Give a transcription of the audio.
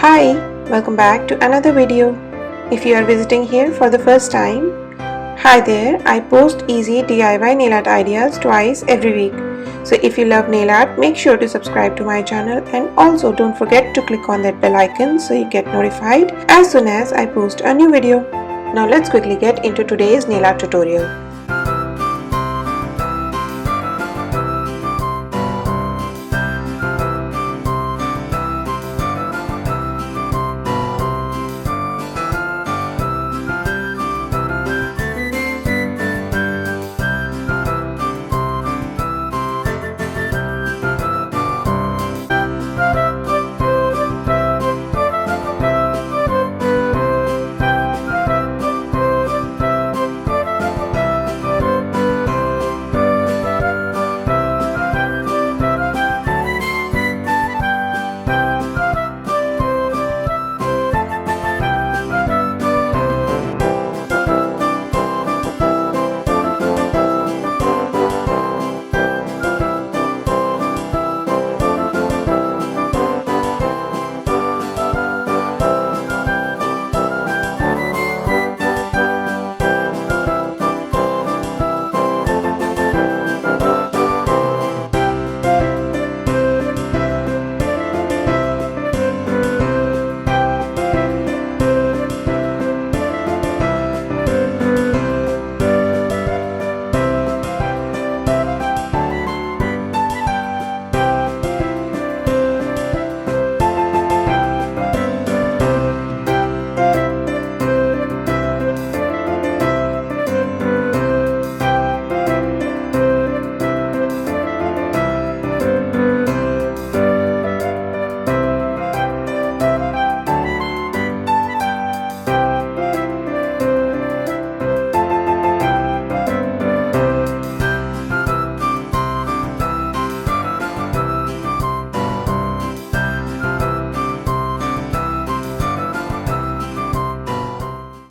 Hi, welcome back to another video. If you are visiting here for the first time, hi there, I post easy DIY nail art ideas twice every week. So if you love nail art, make sure to subscribe to my channel and also don't forget to click on that bell icon so you get notified as soon as I post a new video. Now let's quickly get into today's nail art tutorial.